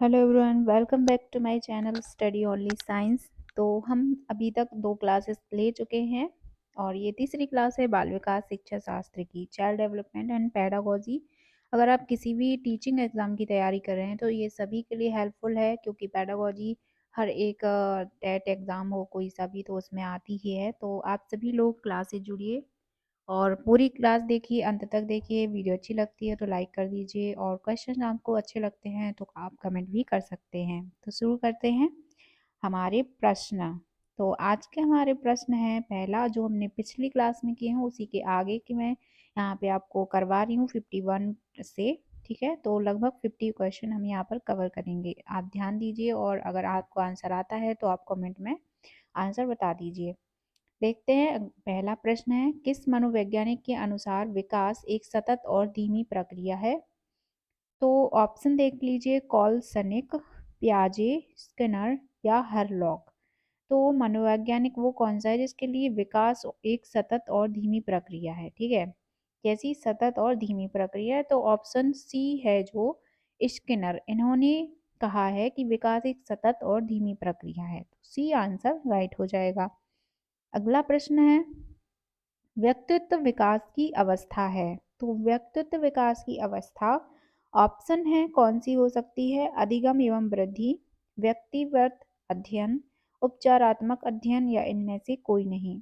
Hello everyone, welcome back to my channel study only science. तो हम अभी तक 2 क्लासेस ले चुके हैं और ये तीसरी क्लास है बाल विकास शिक्षा शास्त्र की, चाइल्ड डेवलपमेंट एंड पेडागोजी। अगर आप किसी भी टीचिंग एग्ज़ाम की तैयारी कर रहे हैं तो ये सभी के लिए हेल्पफुल है, क्योंकि पेडागोजी हर एक टेट एग्ज़ाम हो कोई सा भी तो उसमें आती ही है। तो आप सभी लोग क्लास से जुड़िए और पूरी क्लास देखिए, अंत तक देखिए। वीडियो अच्छी लगती है तो लाइक कर दीजिए और क्वेश्चन आपको अच्छे लगते हैं तो आप कमेंट भी कर सकते हैं। तो शुरू करते हैं हमारे प्रश्न। तो आज के हमारे प्रश्न हैं, पहला जो हमने पिछली क्लास में किए हैं उसी के आगे की मैं यहाँ पे आपको करवा रही हूँ 51 से। ठीक है, तो लगभग 50 क्वेश्चन हम यहाँ पर कवर करेंगे। आप ध्यान दीजिए और अगर आपको आंसर आता है तो आप कमेंट में आंसर बता दीजिए। देखते हैं, पहला प्रश्न है, किस मनोवैज्ञानिक के अनुसार विकास एक सतत और धीमी प्रक्रिया है? तो ऑप्शन देख लीजिए, कॉलसनिक, पियाजे, स्किनर या हरलॉक। तो मनोवैज्ञानिक वो कौन सा है जिसके लिए विकास एक सतत और धीमी प्रक्रिया है? ठीक है, कैसी सतत और धीमी प्रक्रिया है? तो ऑप्शन सी है जो स्किनर, इन्होंने कहा है कि विकास एक सतत और धीमी प्रक्रिया है। तो सी आंसर राइट हो जाएगा। अगला प्रश्न है, व्यक्तित्व विकास की अवस्था है। तो व्यक्तित्व विकास की अवस्था ऑप्शन है कौन सी हो सकती है? अधिगम एवं वृद्धि, व्यक्तिगत अध्ययन, उपचारात्मक अध्ययन या इनमें से कोई नहीं।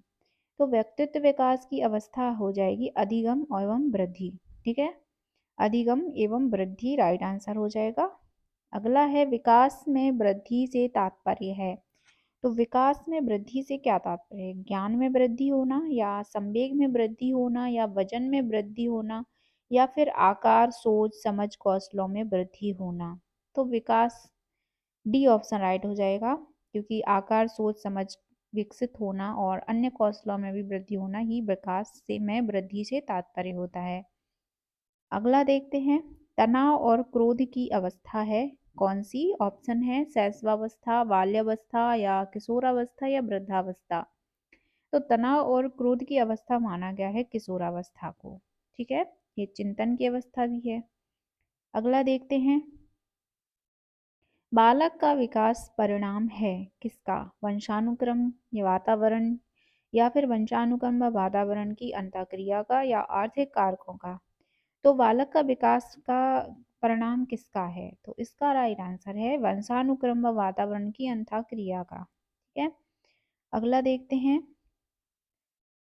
तो व्यक्तित्व विकास की अवस्था हो जाएगी अधिगम एवं वृद्धि। ठीक है, अधिगम एवं वृद्धि राइट आंसर हो जाएगा। अगला है, विकास में वृद्धि से तात्पर्य है। तो विकास में वृद्धि से क्या तात्पर्य है? ज्ञान में वृद्धि होना, या संवेग में वृद्धि होना, या वजन में वृद्धि होना, या फिर आकार, सोच, समझ, कौशलों में वृद्धि होना। तो विकास डी ऑप्शन राइट हो जाएगा, क्योंकि आकार, सोच, समझ विकसित होना और अन्य कौशलों में भी वृद्धि होना ही विकास से में वृद्धि से तात्पर्य होता है। अगला देखते हैं, तनाव और क्रोध की अवस्था है कौन सी? ऑप्शन है शैशवावस्था, बाल्यावस्था या किशोरावस्था या वृद्धावस्था। तो तनाव और क्रोध की अवस्था माना गया है किशोरावस्था को। ठीक है, ये चिंतन की अवस्था भी है। अगला देखते हैं, बालक का विकास परिणाम है किसका? वंशानुक्रम या वातावरण, या फिर वंशानुक्रम व वातावरण की अंतःक्रिया का, या आर्थिक कारकों का। तो बालक का विकास का परिणाम किसका है? तो इसका राइट आंसर है वंशानुक्रम व वातावरण की अंतःक्रिया का। ठीक है, अगला देखते हैं,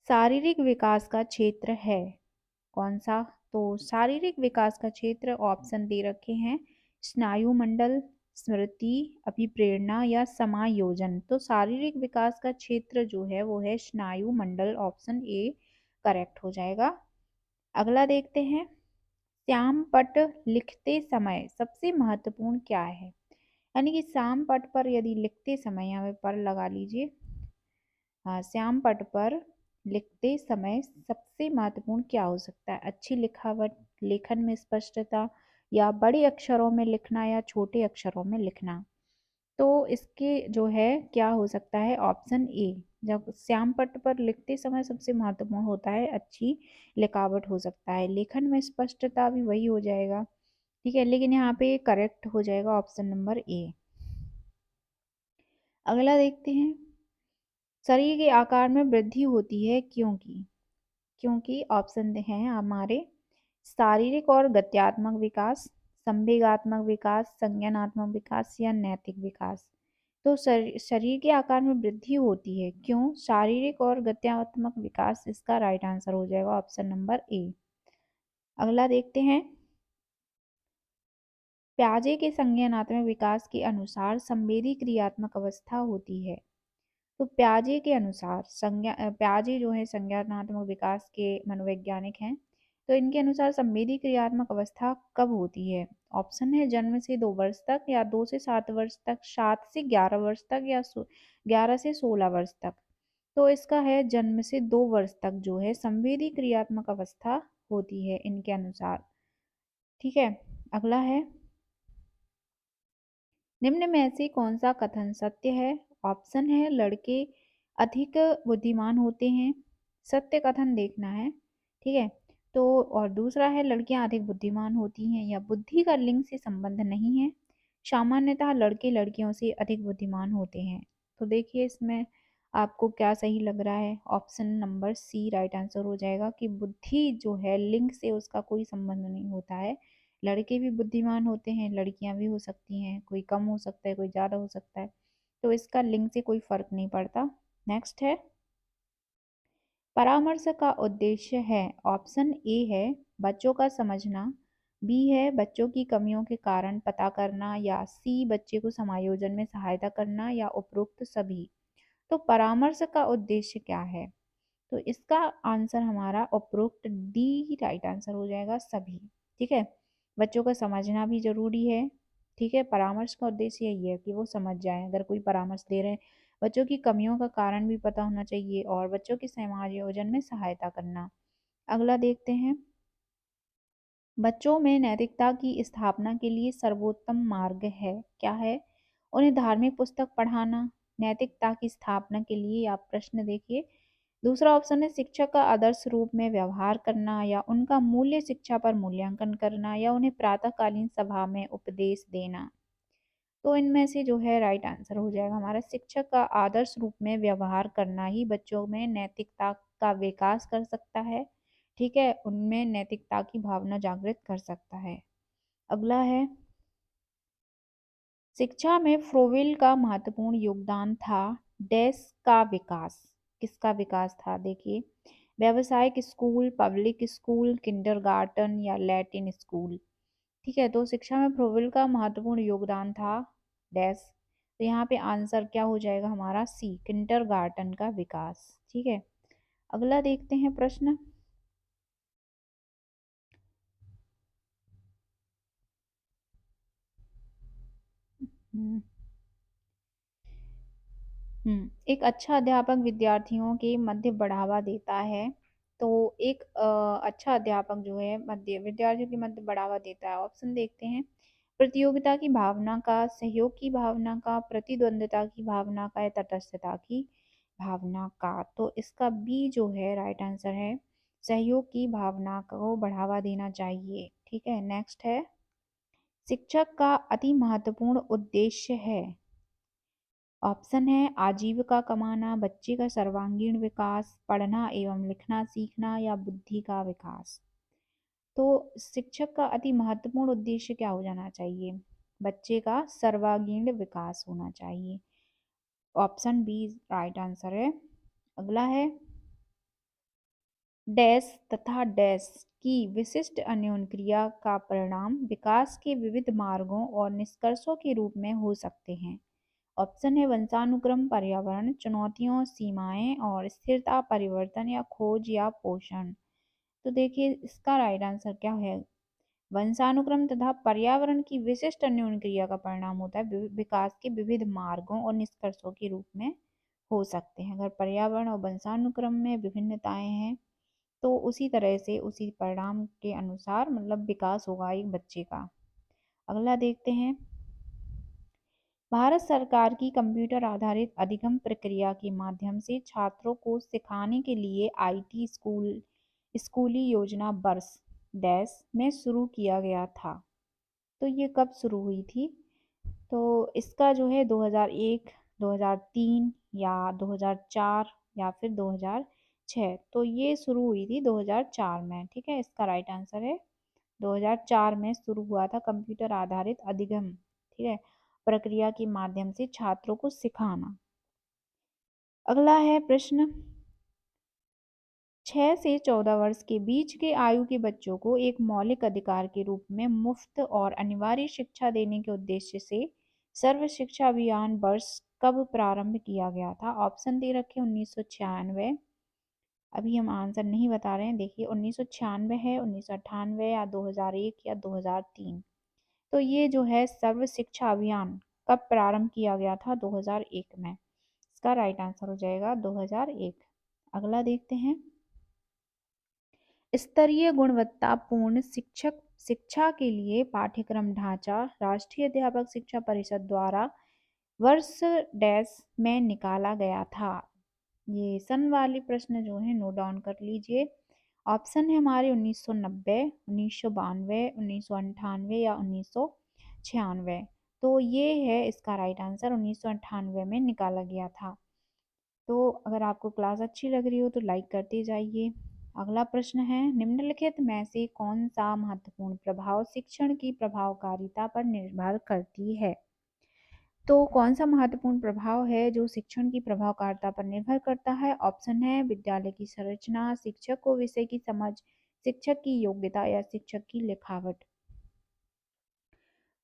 शारीरिक विकास का क्षेत्र है कौन सा? तो शारीरिक विकास का क्षेत्र ऑप्शन दे रखे हैं, स्नायु मंडल, स्मृति, अभिप्रेरणा या समायोजन। तो शारीरिक विकास का क्षेत्र जो है वो है स्नायु मंडल, ऑप्शन ए करेक्ट हो जाएगा। अगला देखते हैं, श्याम पट लिखते समय सबसे महत्वपूर्ण क्या है? यानी कि श्याम पट पर यदि लिखते समय, यहाँ पे पर लगा लीजिए, हाँ, श्याम पट पर लिखते समय सबसे महत्वपूर्ण क्या हो सकता है? अच्छी लिखावट, लेखन में स्पष्टता, या बड़े अक्षरों में लिखना, या छोटे अक्षरों में लिखना। तो इसके जो है क्या हो सकता है? ऑप्शन ए, जब श्याम पट पर लिखते समय सबसे महत्वपूर्ण होता है अच्छी लिखावट हो सकता है, लेखन में स्पष्टता भी वही हो जाएगा। ठीक है, लेकिन यहाँ पे करेक्ट हो जाएगा ऑप्शन नंबर ए। अगला देखते हैं, शरीर के आकार में वृद्धि होती है क्योंकि? क्योंकि ऑप्शन हैं हमारे, शारीरिक और गत्यात्मक विकास, संवेगात्मक विकास, संज्ञानात्मक विकास या नैतिक विकास। तो शरीर के आकार में वृद्धि होती है क्यों? शारीरिक और गत्यात्मक विकास, इसका राइट आंसर हो जाएगा ऑप्शन नंबर ए। अगला देखते हैं, प्याजे के संज्ञानात्मक विकास के अनुसार संवेदी क्रियात्मक अवस्था होती है। तो प्याजे के अनुसार प्याजे जो है संज्ञानात्मक विकास के मनोवैज्ञानिक हैं। तो इनके अनुसार संवेदी क्रियात्मक अवस्था कब होती है? ऑप्शन है जन्म से 2 वर्ष तक, या 2 से 7 वर्ष तक, 7 से 11 वर्ष तक, या 11 से 16 वर्ष तक। तो इसका है जन्म से 2 वर्ष तक जो है संवेदी क्रियात्मक अवस्था होती है इनके अनुसार। ठीक है, अगला है, निम्न में से कौन सा कथन सत्य है? ऑप्शन है लड़के अधिक बुद्धिमान होते हैं, सत्य कथन देखना है। ठीक है, तो और दूसरा है लड़कियां अधिक बुद्धिमान होती हैं, या बुद्धि का लिंग से संबंध नहीं है, सामान्यतः लड़के लड़कियों से अधिक बुद्धिमान होते हैं। तो देखिए इसमें आपको क्या सही लग रहा है? Option number C right answer हो जाएगा कि बुद्धि जो है लिंग से उसका कोई संबंध नहीं होता है। लड़के भी बुद्धिमान होते हैं, लड़कियां भी हो सकती हैं, कोई कम हो सकता है, कोई ज़्यादा हो सकता है। तो इसका लिंग से कोई फर्क नहीं पड़ता। नेक्स्ट है, परामर्श का उद्देश्य है। ऑप्शन ए है बच्चों का समझना, बी है बच्चों की कमियों के कारण पता करना, या सी बच्चे को समायोजन में सहायता करना, या उपरोक्त सभी। तो परामर्श का उद्देश्य क्या है? तो इसका आंसर हमारा उपरोक्त डी राइट आंसर हो जाएगा, सभी। ठीक है, बच्चों को समझना भी जरूरी है। ठीक है, परामर्श का उद्देश्य यही है कि वो समझ जाए, अगर कोई परामर्श दे रहे हैं। बच्चों की कमियों का कारण भी पता होना चाहिए और बच्चों के समायोजन में सहायता करना। अगला देखते हैं, बच्चों में नैतिकता की स्थापना के लिए सर्वोत्तम मार्ग है क्या है? उन्हें धार्मिक पुस्तक पढ़ाना। नैतिकता की स्थापना के लिए आप प्रश्न देखिए। दूसरा ऑप्शन है शिक्षक का आदर्श रूप में व्यवहार करना, या उनका मूल्य शिक्षा पर मूल्यांकन करना, या उन्हें प्रातःकालीन सभा में उपदेश देना। तो इनमें से जो है राइट आंसर हो जाएगा हमारा शिक्षक का आदर्श रूप में व्यवहार करना ही बच्चों में नैतिकता का विकास कर सकता है। ठीक है, उनमें नैतिकता की भावना जागृत कर सकता है। अगला है, शिक्षा में फ्रोवेल का महत्वपूर्ण योगदान था डैश का विकास। किसका विकास था? देखिए, व्यावसायिक स्कूल, पब्लिक स्कूल, किंडरगार्टन, या लैटिन स्कूल। ठीक है, तो शिक्षा में फ्रोवेल का महत्वपूर्ण योगदान था डैश। तो यहाँ पे आंसर क्या हो जाएगा हमारा? सी, किंडरगार्टन का विकास। ठीक है, अगला देखते हैं प्रश्न। हम्म एक अच्छा अध्यापक विद्यार्थियों के मध्य बढ़ावा देता है। तो एक अच्छा अध्यापक जो है मध्य विद्यार्थियों के मध्य बढ़ावा देता है। ऑप्शन देखते हैं, प्रतियोगिता की भावना का, सहयोग की भावना का, प्रतिद्वंद्विता की भावना का, या तटस्थता की भावना का। तो इसका बी जो है राइट आंसर है, सहयोग की भावना को बढ़ावा देना चाहिए। ठीक है, नेक्स्ट है, शिक्षक का अति महत्वपूर्ण उद्देश्य है। ऑप्शन है आजीविका कमाना, बच्चे का सर्वांगीण विकास, पढ़ना एवं लिखना सीखना, या बुद्धि का विकास। तो शिक्षक का अति महत्वपूर्ण उद्देश्य क्या हो जाना चाहिए? बच्चे का सर्वांगीण विकास होना चाहिए। ऑप्शन बी राइट आंसर है। अगला है, डैश तथा डैश की विशिष्ट अन्योन्य क्रिया का परिणाम विकास के विविध मार्गों और निष्कर्षों के रूप में हो सकते हैं। ऑप्शन है वंशानुक्रम, पर्यावरण, चुनौतियों, सीमाएं और स्थिरता, परिवर्तन, या खोज या पोषण। तो देखिए इसका राइट आंसर क्या है? वंशानुक्रम तथा पर्यावरण की विशिष्ट अन्योन्य क्रिया का परिणाम होता है विकास के विविध मार्गों और निष्कर्षों के रूप में हो सकते हैं। अगर पर्यावरण और वंशानुक्रम में विभिन्नताएं हैं तो उसी तरह से उसी परिणाम के अनुसार मतलब विकास होगा एक बच्चे का। अगला देखते हैं, भारत सरकार की कंप्यूटर आधारित अधिगम प्रक्रिया के माध्यम से छात्रों को सिखाने के लिए आईटी स्कूली योजना वर्ष डैश में शुरू किया गया था। तो ये कब शुरू हुई थी? तो इसका जो है 2001, 2003, या 2004, या फिर 2006। तो ये शुरू हुई थी 2004 में। ठीक है, इसका राइट आंसर है 2004 में शुरू हुआ था कंप्यूटर आधारित अधिगम, ठीक है, प्रक्रिया के माध्यम से छात्रों को सिखाना। अगला है प्रश्न, 6 से 14 वर्ष के बीच के आयु के बच्चों को एक मौलिक अधिकार के रूप में मुफ्त और अनिवार्य शिक्षा देने के उद्देश्य से सर्व शिक्षा अभियान वर्ष कब प्रारंभ किया गया था? ऑप्शन दे रखे 1996, अभी हम आंसर नहीं बता रहे हैं। देखिए 1996 है, 1998, या 2001, या 2003। तो ये जो है सर्व शिक्षा अभियान कब प्रारंभ किया गया था? 2001 में। इसका राइट आंसर हो जाएगा 2001। अगला देखते हैं, स्तरीय गुणवत्तापूर्ण शिक्षक शिक्षा के लिए पाठ्यक्रम ढांचा राष्ट्रीय अध्यापक शिक्षा परिषद द्वारा वर्ष डैश में निकाला गया था। ये सन वाली प्रश्न जो है नोट डाउन कर लीजिए। ऑप्शन है हमारे 1990, 1992, 1998, या 1996। तो ये है इसका राइट आंसर, 1998 में निकाला गया था। तो अगर आपको क्लास अच्छी लग रही हो तो लाइक करते जाइए। अगला प्रश्न है, निम्नलिखित में से कौन सा महत्वपूर्ण प्रभाव शिक्षण की प्रभावकारिता पर निर्भर करती है? तो कौन सा महत्वपूर्ण प्रभाव है जो शिक्षण की प्रभावकारिता पर निर्भर करता है? ऑप्शन है विद्यालय की संरचना, शिक्षक को विषय की समझ, शिक्षक की योग्यता या शिक्षक की लिखावट।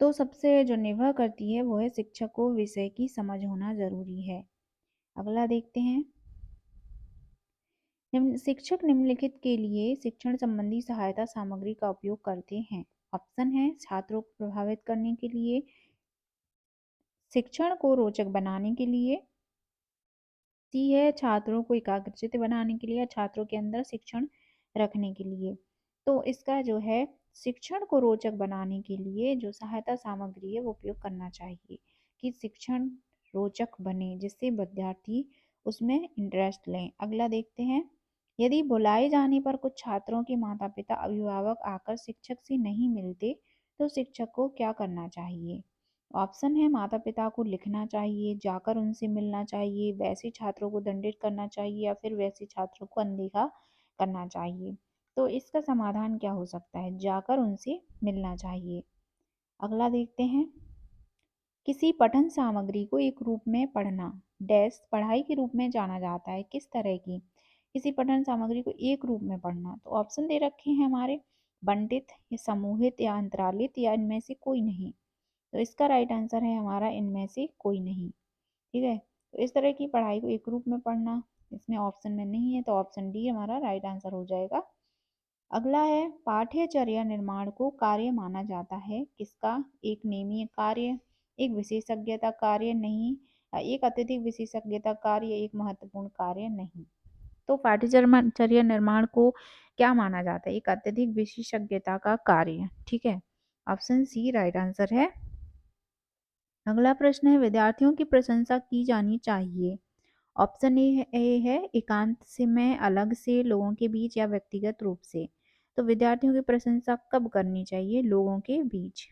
तो सबसे जो निर्भर करती है वो है शिक्षक को विषय की समझ होना जरूरी है। अगला देखते हैं, शिक्षक निम्नलिखित के लिए शिक्षण संबंधी सहायता सामग्री का उपयोग करते हैं। ऑप्शन है छात्रों को प्रभावित करने के लिए, शिक्षण को रोचक बनाने के लिए, सी है छात्रों को एकाग्रचित्त बनाने के लिए या छात्रों के अंदर शिक्षण रखने के लिए। तो इसका जो है शिक्षण को रोचक बनाने के लिए जो सहायता सामग्री है वो उपयोग करना चाहिए कि शिक्षण रोचक बने, जिससे विद्यार्थी उसमें इंटरेस्ट लें। अगला देखते हैं, यदि बुलाए जाने पर कुछ छात्रों के माता पिता अभिभावक आकर शिक्षक से नहीं मिलते तो शिक्षक को क्या करना चाहिए? ऑप्शन है माता पिता को लिखना चाहिए, जाकर उनसे मिलना चाहिए, वैसे छात्रों को दंडित करना चाहिए या फिर वैसे छात्रों को अनदेखा करना चाहिए। तो इसका समाधान क्या हो सकता है? जाकर उनसे मिलना चाहिए। अगला देखते हैं, किसी पठन सामग्री को एक रूप में पढ़ना डैश पढ़ाई के रूप में जाना जाता है। किस तरह की किसी पठन सामग्री को एक रूप में पढ़ना? तो ऑप्शन दे रखे हैं हमारे, बंटित या समूहित या अंतरालित या इनमें से कोई नहीं। तो इसका राइट आंसर है हमारा इनमें से कोई नहीं। ठीक है, तो इस तरह की पढ़ाई को एक रूप में पढ़ना इसमें ऑप्शन में नहीं है, तो ऑप्शन डी हमारा राइट आंसर हो जाएगा। अगला है, पाठ्यचर्या निर्माण को कार्य माना जाता है किसका? एक नेमीय कार्य, एक विशेषज्ञता कार्य नहीं, एक अत्यधिक विशेषज्ञता कार्य, एक महत्वपूर्ण कार्य नहीं। तो पाठ्यचर्या निर्माण को क्या माना जाता है? एक अत्यधिक विशेषज्ञता का कार्य। ठीक है, ऑप्शन सी राइट आंसर है। अगला प्रश्न है, विद्यार्थियों की प्रशंसा की जानी चाहिए। ऑप्शन ए है एकांत से में, अलग से, लोगों के बीच या व्यक्तिगत रूप से। तो विद्यार्थियों की प्रशंसा कब करनी चाहिए? लोगों के बीच।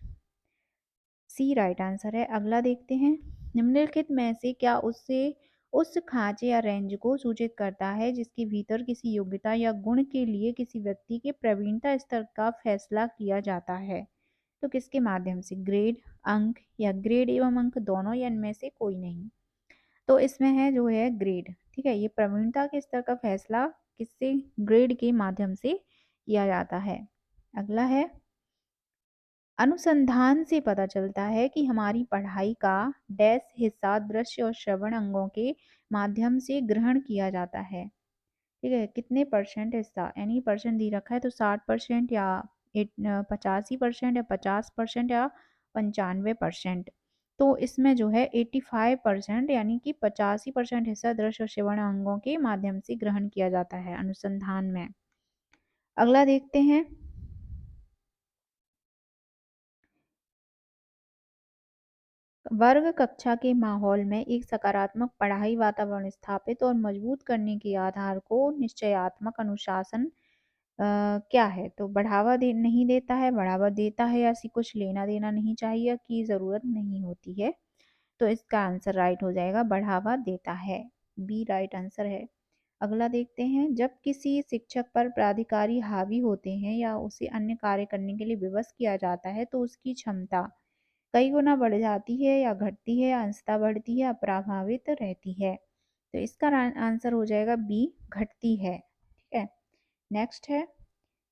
सी राइट आंसर है। अगला देखते हैं, निम्नलिखित में से क्या उससे उस खांचे या रेंज को सूचित करता है जिसके भीतर किसी योग्यता या गुण के लिए किसी व्यक्ति के प्रवीणता स्तर का फैसला किया जाता है? तो किसके माध्यम से? ग्रेड, अंक या ग्रेड एवं अंक दोनों या इनमें से कोई नहीं। तो इसमें है जो है ग्रेड। ठीक है, ये प्रवीणता के स्तर का फैसला किससे? ग्रेड के माध्यम से किया जाता है। अगला है, अनुसंधान से पता चलता है कि हमारी पढ़ाई का डैश हिस्सा दृश्य और श्रवण अंगों के माध्यम से ग्रहण किया जाता है। ठीक है, कितने परसेंट हिस्सा, यानी परसेंट दी रखा है तो 60% या 85% या 50% या 95%। तो इसमें जो है 85% यानी कि 85% हिस्सा दृश्य और श्रवण अंगों के माध्यम से ग्रहण किया जाता है अनुसंधान में। अगला देखते हैं, वर्ग कक्षा के माहौल में एक सकारात्मक पढ़ाई वातावरण स्थापित और मजबूत करने के आधार को निश्चयात्मक अनुशासन क्या है? तो बढ़ावा दे नहीं देता है, बढ़ावा देता है, ऐसी कुछ लेना देना नहीं चाहिए की जरूरत नहीं होती है। तो इसका आंसर राइट हो जाएगा, बढ़ावा देता है। बी राइट आंसर है। अगला देखते हैं, जब किसी शिक्षक पर प्राधिकारी हावी होते हैं या उसे अन्य कार्य करने के लिए विवश किया जाता है तो उसकी क्षमता कई गुना बढ़ जाती है या घटती है या अंशतः बढ़ती है या प्रभावित रहती है? तो इसका आंसर हो जाएगा बी, घटती है। ठीक है, नेक्स्ट है,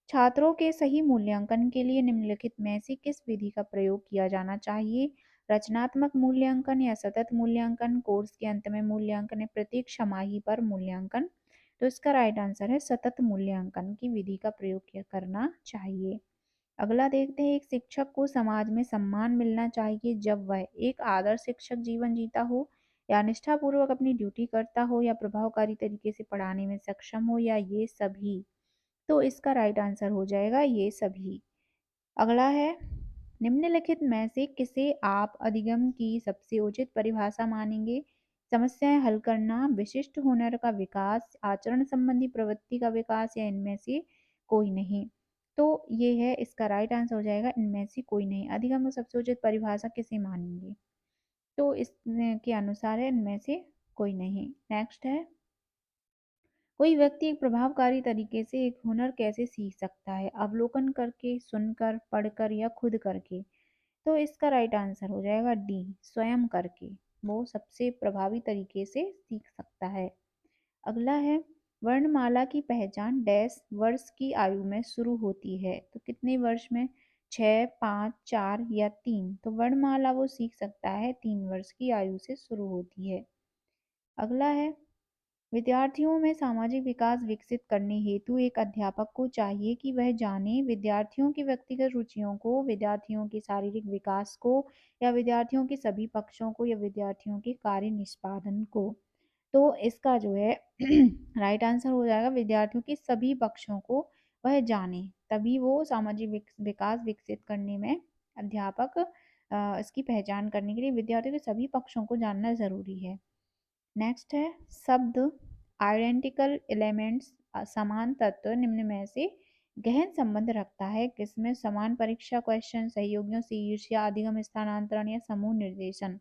छात्रों के सही मूल्यांकन के लिए निम्नलिखित में से किस विधि का प्रयोग किया जाना चाहिए? रचनात्मक मूल्यांकन या सतत मूल्यांकन, कोर्स के अंत में मूल्यांकन या प्रत्येक छमाही पर मूल्यांकन? तो इसका राइट आंसर है सतत मूल्यांकन की विधि का प्रयोग करना चाहिए। अगला देखते हैं, एक शिक्षक को समाज में सम्मान मिलना चाहिए जब वह एक आदर्श शिक्षक जीवन जीता हो या निष्ठापूर्वक अपनी ड्यूटी करता हो या प्रभावकारी तरीके से पढ़ाने में सक्षम हो या ये सभी? तो इसका राइट आंसर हो जाएगा ये सभी। अगला है, निम्नलिखित में से किसे आप अधिगम की सबसे उचित परिभाषा मानेंगे? समस्याएं हल करना, विशिष्ट हुनर का विकास, आचरण संबंधी प्रवृत्ति का विकास या इनमें से कोई नहीं? तो ये है इसका राइट आंसर हो जाएगा इनमें से कोई नहीं। अधिगम की सबसे उचित परिभाषा किसे मानेंगे? तो इसके अनुसार है इनमें से कोई नहीं। नेक्स्ट है, कोई व्यक्ति एक प्रभावकारी तरीके से एक हुनर कैसे सीख सकता है? अवलोकन करके, सुनकर, पढ़कर या खुद करके? तो इसका राइट आंसर हो जाएगा डी, स्वयं करके। वो सबसे प्रभावी तरीके से सीख सकता है। अगला है, वर्णमाला की पहचान डैश वर्ष की आयु में शुरू होती है? तो कितने वर्ष में? 6, 5, 4 या 3? तो वर्णमाला वो सीख सकता है 3 वर्ष की आयु से शुरू होती है। अगला है, विद्यार्थियों में सामाजिक विकास विकसित करने हेतु एक अध्यापक को चाहिए कि वह जाने विद्यार्थियों की व्यक्तिगत रुचियों को, विद्यार्थियों के शारीरिक विकास को, या विद्यार्थियों के सभी पक्षों को, या विद्यार्थियों के कार्य निष्पादन को? तो इसका जो है राइट आंसर हो जाएगा विद्यार्थियों के सभी पक्षों को वह जाने, तभी वो सामाजिक विकास विकसित करने में अध्यापक इसकी पहचान करने के लिए विद्यार्थियों के सभी पक्षों को जानना जरूरी है। नेक्स्ट है, शब्द आइडेंटिकल एलिमेंट्स समान तत्व निम्न में से गहन संबंध रखता है किसमें? समान परीक्षा क्वेश्चन, सहयोगियों से ईर्ष्या, अधिगम स्थानांतरण या समूह निर्देशन?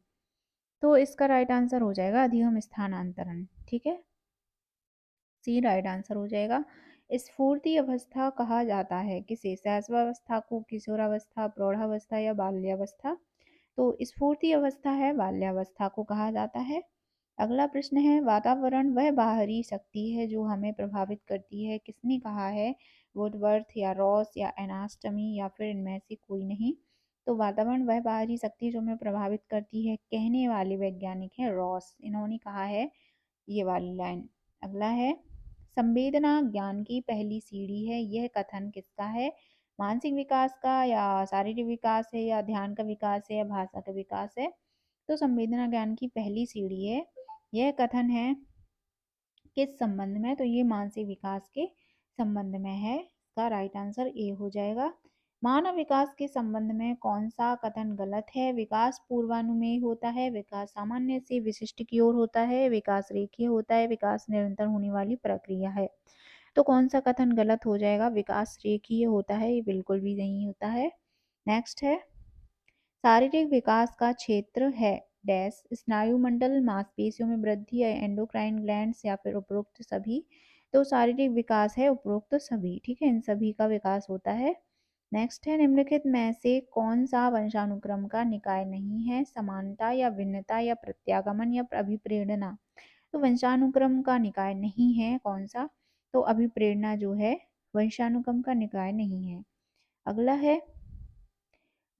तो इसका राइट आंसर हो जाएगा अधिगम स्थानांतरण। ठीक है, सी राइट आंसर हो जाएगा। स्फूर्ति अवस्था कहा जाता है किसे? शैशवावस्था को, किशोरावस्था, प्रौढ़ावस्था या बाल्यावस्था? तो स्फूर्ति अवस्था है बाल्यावस्था को कहा जाता है। अगला प्रश्न है, वातावरण वह बाहरी शक्ति है जो हमें प्रभावित करती है? किसने कहा है? वुडवर्थ या रॉस या एनास्टमी या फिर इनमें से कोई नहीं? तो वातावरण वह बाहरी शक्ति जो हमें प्रभावित करती है, कहने वाले वैज्ञानिक है रॉस, इन्होंने कहा है ये वाली लाइन। अगला है, संवेदना ज्ञान की पहली सीढ़ी है, यह कथन किसका है? मानसिक विकास का, या शारीरिक विकास है, या ध्यान का विकास है, या भाषा का विकास है? तो संवेदना ज्ञान की पहली सीढ़ी है, यह कथन है किस संबंध में? तो ये मानसिक विकास के संबंध में है। इसका राइट आंसर ए हो जाएगा। मानव विकास के संबंध में कौन सा कथन गलत है? विकास पूर्वानुमेय होता है, विकास सामान्य से विशिष्ट की ओर होता है, विकास रेखीय होता है, विकास निरंतर होने वाली प्रक्रिया है? तो कौन सा कथन गलत हो जाएगा? विकास रेखीय होता है, ये बिल्कुल भी नहीं होता है। नेक्स्ट है, शारीरिक विकास का क्षेत्र है डैश स्नायु मंडल, मांसपेशियों में वृद्धि या एंडोक्राइन ग्लैंड्स या फिर उपरोक्त सभी? तो शारीरिक विकास है उपरोक्त सभी। ठीक है, इन सभी का विकास होता है। नेक्स्ट है, निम्नलिखित में से कौन सा वंशानुक्रम का निकाय नहीं है? समानता या भिन्नता या प्रत्यागमन या अभिप्रेरणा? तो वंशानुक्रम का निकाय नहीं है कौन सा? तो अभिप्रेरणा जो है वंशानुक्रम का निकाय नहीं है। अगला है,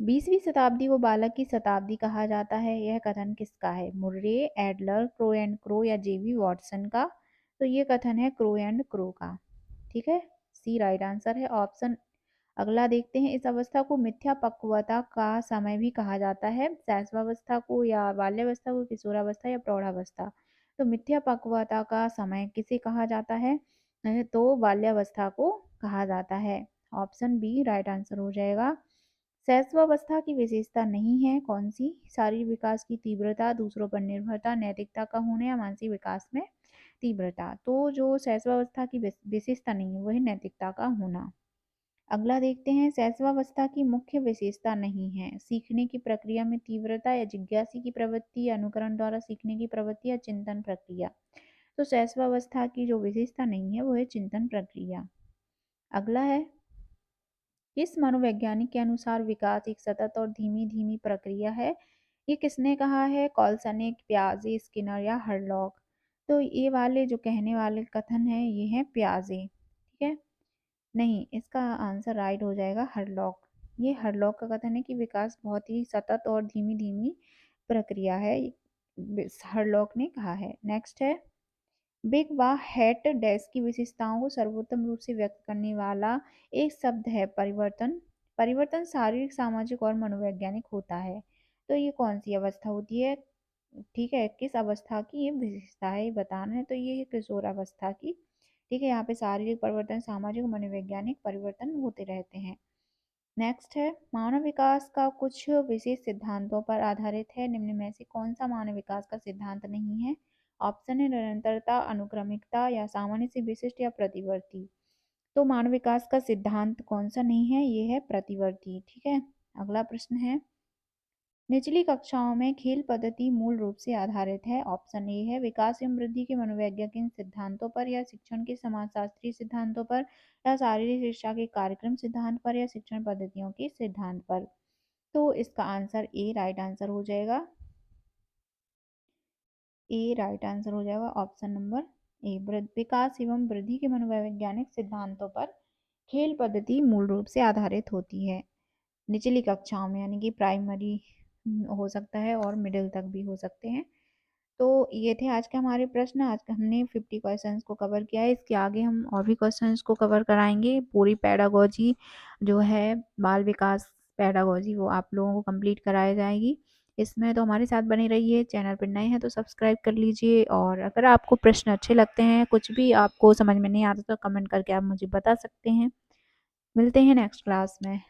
20वीं शताब्दी को बालक की शताब्दी कहा जाता है, यह कथन किसका है? Murray, Adler, crow and crow या जेबी वॉटसन का? तो ये कथन है क्रो एंड क्रो का। ठीक है, सी राइट आंसर है ऑप्शन। अगला देखते हैं, इस अवस्था को मिथ्या पक्वता का समय भी कहा जाता है, शैशवावस्था को, या बाल्यावस्था को, किशोरावस्था या प्रौढ़ावस्था? तो मिथ्या पक्वता का समय किसे कहा जाता है? तो बाल्यावस्था को कहा जाता है। ऑप्शन बी राइट आंसर हो जाएगा। शैशवावस्था की विशेषता नहीं है कौन सी? शारीरिक विकास की तीव्रता, दूसरों पर निर्भरता, नैतिकता का होना या मानसिक विकास में तीव्रता? तो जो शैशवावस्था की विशेषता नहीं है वही नैतिकता का होना। अगला देखते हैं, शैशवावस्था की मुख्य विशेषता नहीं है, सीखने की प्रक्रिया में तीव्रता, या जिज्ञासा की प्रवृत्ति, या अनुकरण द्वारा सीखने की प्रवृत्ति, या चिंतन प्रक्रिया? तो शैशवावस्था की जो विशेषता नहीं है वो है चिंतन प्रक्रिया। अगला है, किस मनोवैज्ञानिक के अनुसार विकास एक सतत और धीमी धीमी प्रक्रिया है? ये किसने कहा है? कॉल्सनिक, प्याजे, स्किनर या हरलॉक? तो ये वाले जो कहने वाले कथन है ये है प्याजे। ठीक है, नहीं, इसका आंसर राइट हो जाएगा हरलॉक। ये हरलॉक का कथन है कि विकास बहुत ही सतत और धीमी धीमी प्रक्रिया है, हरलॉक ने कहा है। नेक्स्ट है, बिग व हैट डैश की विशेषताओं को सर्वोत्तम रूप से व्यक्त करने वाला एक शब्द है परिवर्तन। परिवर्तन शारीरिक, सामाजिक और मनोवैज्ञानिक होता है। तो ये कौन सी अवस्था होती है? ठीक है, किस अवस्था की ये विशेषता है ये बताना है, तो ये है किशोरावस्था की। ठीक है, यहाँ पे शारीरिक परिवर्तन, सामाजिक और मनोवैज्ञानिक परिवर्तन होते रहते हैं। नेक्स्ट है, मानव विकास का कुछ विशेष सिद्धांतों पर आधारित है, निम्न में से कौन सा मानव विकास का सिद्धांत नहीं है? ऑप्शन है निरंतरता, अनुक्रमिकता या सामान्य से विशिष्ट या प्रतिवर्ती? तो मानव विकास का सिद्धांत कौन सा नहीं है, ये है प्रतिवर्ती। ठीक है, अगला प्रश्न है, निचली कक्षाओं में खेल पद्धति मूल रूप से आधारित है। ऑप्शन ए है विकास एवं वृद्धि के मनोवैज्ञानिक सिद्धांतों पर, या शिक्षण के समाजशास्त्रीय सिद्धांतों पर, या शारीरिक शिक्षा के कार्यक्रम सिद्धांत पर, या शिक्षण पद्धतियों के सिद्धांत पर। तो इसका आंसर ए राइट आंसर हो जाएगा। ए राइट आंसर हो जाएगा, ऑप्शन नंबर ए। विकास एवं वृद्धि के मनोवैज्ञानिक सिद्धांतों पर खेल पद्धति मूल रूप से आधारित होती है निचली कक्षाओं में, यानी कि प्राइमरी हो सकता है और मिडिल तक भी हो सकते हैं। तो ये थे आज के हमारे प्रश्न। आज का हमने 50 क्वेश्चंस को कवर किया है। इसके आगे हम और भी क्वेश्चंस को कवर कराएंगे। पूरी पैडागोजी जो है बाल विकास पैडागोजी, वो आप लोगों को कंप्लीट कराई जाएगी। इसमें तो हमारे साथ बने रहिए। चैनल पर नए हैं तो सब्सक्राइब कर लीजिए, और अगर आपको प्रश्न अच्छे लगते हैं, कुछ भी आपको समझ में नहीं आता, तो कमेंट करके आप मुझे बता सकते हैं। मिलते हैं नेक्स्ट क्लास में।